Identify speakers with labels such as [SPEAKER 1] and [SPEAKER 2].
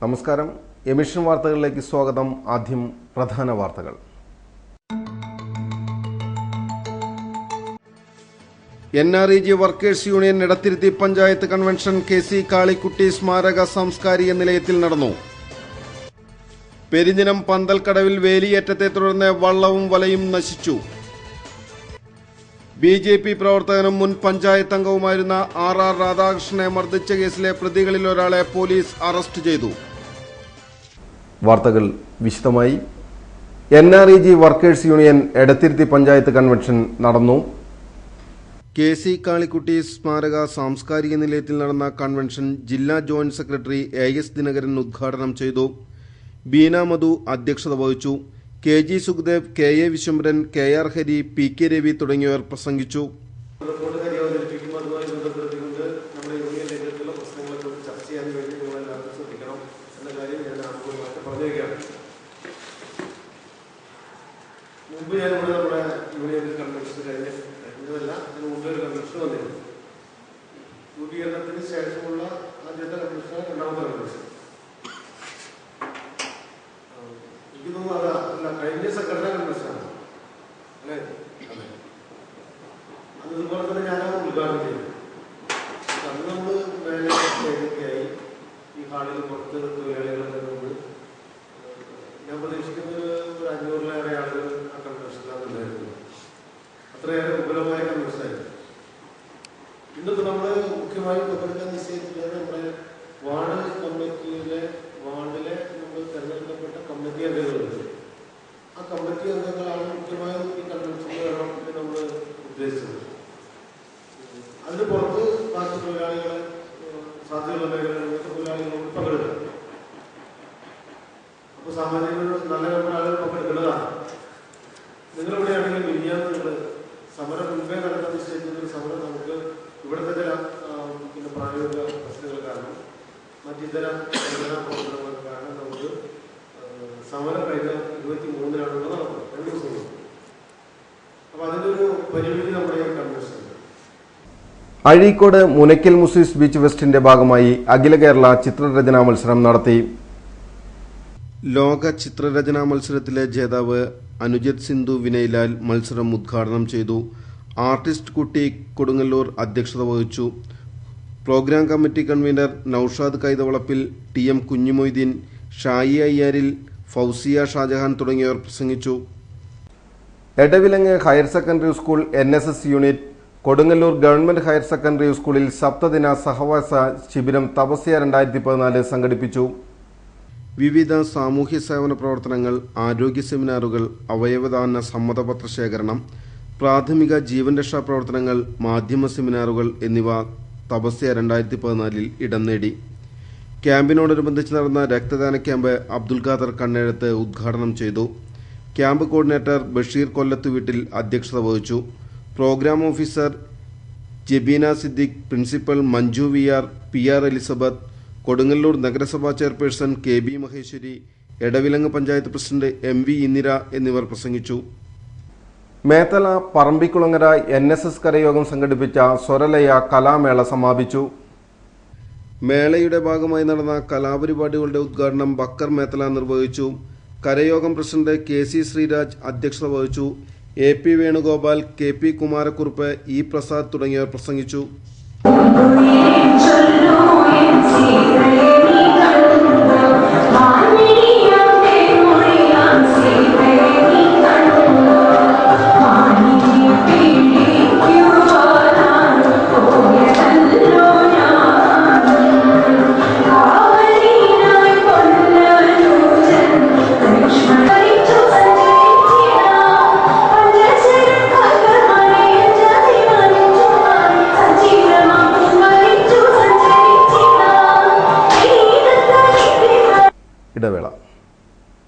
[SPEAKER 1] നമസ്കാരം. എമിഷൻ വാർത്തകളിലേക്ക് സ്വാഗതം. ആദ്യം പ്രധാന വാർത്തകൾ. NREG workers union Edathiruthy panchayat convention KC Kalikutty സ്മാരക സാംസ്കാരിക നിലയത്തിൽ നടന്നു. പെരിഞ്ഞനം പന്തൽക്കടവിൽ വേലിയേറ്റത്തെ തുടർന്ന് വള്ളവും വലയും നശിച്ചു. BJP പ്രവർത്തകനും മുൻ പഞ്ചായത്ത് അംഗവുമായിരുന്ന RR രാധാകൃഷ്ണനെ മർദ്ദിച്ച കേസിലെ പ്രതികളിൽ ഒരാളെ പോലീസ് അറസ്റ്റ് ചെയ്തു. വാർത്തകൾ വിശദമായി. NREG workers union Edathiruthy panchayat convention നടന്നു. KC കാളിക്കുട്ടി സ്മാരക സാംസ്കാരിക നിലയത്തിൽ നടന്ന കൺവെൻഷൻ ജില്ലാ ജോയിന്റ് സെക്രട്ടറി AS ദിനകരൻ ഉദ്ഘാടനം ചെയ്തു. ബീന മധു അധ്യക്ഷത വഹിച്ചു. KG Sukhdev, KA Vishwambharan, KR Hari, PK Ravi തുടങ്ങിയവർ പ്രസംഗിച്ചു.
[SPEAKER 2] രൂപീകരണത്തിന് ശേഷമുള്ള ആദ്യത്തെ കൺവെൻഷൻ, രണ്ടാമത്തെ കൺവെൻഷൻ. എനിക്ക് തോന്നുന്നു അതല്ല, കഴിഞ്ഞ സെക്രട്ടറി കൺവെൻഷനാണ് അല്ലേ? അതെ, അത് ഇതുപോലെ തന്നെ ഞാനത് ഉദ്ഘാടനം ചെയ്തു. അന്ന് നമ്മൾ മേലെയൊക്കെയായി ഈ ഹാളിൽ പുറത്ത് തൊഴിലാളികളൊക്കെ നമ്മൾ ഞാൻ പ്രതീക്ഷിക്കുന്നത് ഒരു 500-ലേറെ ആളുകൾ ആ കൺവെൻഷനിലാണ് ഉണ്ടായിരുന്നത്. അത്രയേറെ വിപുലമായ കൺവെൻഷനായിരുന്നു. ഇന്നിപ്പോൾ നമ്മൾ മുഖ്യമായും പങ്കെടുക്കാൻ നിശ്ചയിച്ചിട്ടുള്ളത് നമ്മുടെ വാർഡ് കമ്മിറ്റിയിലെ നമ്മൾ തെരഞ്ഞെടുക്കപ്പെട്ട കമ്മിറ്റി അംഗങ്ങളുണ്ട്. ആ കമ്മിറ്റി അംഗങ്ങളാണ് മുഖ്യമായും ഈ കൺവെൻഷനിൽ വേണം എന്ന് നമ്മൾ ഉദ്ദേശിച്ചത്. അതിന് പുറത്ത് ബാക്കി തൊഴിലാളികളെ, സാധ്യതയുള്ള മേഖലകളിൽ തൊഴിലാളികളോട് പങ്കെടുക്കുക. അപ്പോൾ സാമാന്യ നല്ല നമ്പർ ആളുകൾ പങ്കെടുക്കേണ്ടതാണ്. നിങ്ങളിവിടെയാണെങ്കിൽ മിനിയാന്ന് നിങ്ങൾ സമരം മുൻപേ നടത്താൻ നിശ്ചയിച്ചൊരു സമരം നമുക്ക് ഇവിടുത്തെ ചില പ്രായോഗിക പ്രശ്നങ്ങൾ കാരണം, മറ്റിതര പ്രവർത്തനങ്ങൾ കാരണം നമുക്ക് സമരം കഴിഞ്ഞ 23-നാണുള്ളത് നടന്നത്, 2 ദിവസം. അപ്പൊ അതിൻ്റെ ഒരു പരിമിതി നമ്മുടെ കൺവെൻഷൻ.
[SPEAKER 1] അഴീക്കോട് മുനയ്ക്കൽ മുസീസ് ബീച്ച് ഫെസ്റ്റിന്റെ ഭാഗമായി അഖില കേരള ചിത്രരചനാ മത്സരം നടത്തി. ലോക ചിത്രരചനാ മത്സരത്തിലെ ജേതാവ് അനുജിത് സിന്ധു വിനയ്ലാൽ മത്സരം ഉദ്ഘാടനം ചെയ്തു. ആർട്ടിസ്റ്റ് കുട്ടി കൊടുങ്ങല്ലൂർ അധ്യക്ഷത വഹിച്ചു. പ്രോഗ്രാം കമ്മിറ്റി കൺവീനർ നൌഷാദ് കൈതവളപ്പിൽ, TM കുഞ്ഞുമൊയ്തീൻ, ഷായി അയ്യാരിൽ, ഫൗസിയ ഷാജഹാൻ തുടങ്ങിയവർ പ്രസംഗിച്ചു. Edavilangu higher secondary school NSS unit Kodungallur government higher secondary സ്കൂളിൽ സപ്തദിന സഹവാസ ശിബിരം തപസ്യ 2014 സംഘടിപ്പിച്ചു. വിവിധ സാമൂഹ്യ സേവന പ്രവർത്തനങ്ങൾ, ആരോഗ്യ സെമിനാറുകൾ, അവയവദാന സമ്മതപത്ര ശേഖരണം, പ്രാഥമിക ജീവൻ രക്ഷാ പ്രവർത്തനങ്ങൾ, മാധ്യമ സെമിനാറുകൾ എന്നിവ തപസ്യ 2014 ഇടം നേടി. ക്യാമ്പിനോടനുബന്ധിച്ച് നടന്ന രക്തദാന ക്യാമ്പ് അബ്ദുൽ ഖാദർ കണ്ണെഴുത്ത് ഉദ്ഘാടനം ചെയ്തു. ക്യാമ്പ് കോർഡിനേറ്റർ ബഷീർ കൊല്ലത്തുവീട്ടിൽ അധ്യക്ഷത വഹിച്ചു. Programme officer Jabeena Siddique, principal Manju VR, PR Elizabeth, Kodungallur നഗരസഭാ chairperson KB Maheshwari, Edavilangu panchayat president MV Indira എന്നിവർ പ്രസംഗിച്ചു. മേത്തല പറമ്പിക്കുളങ്ങര NSS കരയോഗം സംഘടിപ്പിച്ച സ്വരലയ കലാമേള സമാപിച്ചു. മേളയുടെ ഭാഗമായി നടന്ന കലാപരിപാടികളുടെ ഉദ്ഘാടനം ബക്കർ മേത്തല നിർവഹിച്ചു. കരയോഗം പ്രസിഡന്റ് KC ശ്രീരാജ് അധ്യക്ഷത വഹിച്ചു. AP Venugopal, KP കുമാരക്കുറുപ്പ്, E Prasad തുടങ്ങിയവർ പ്രസംഗിച്ചു.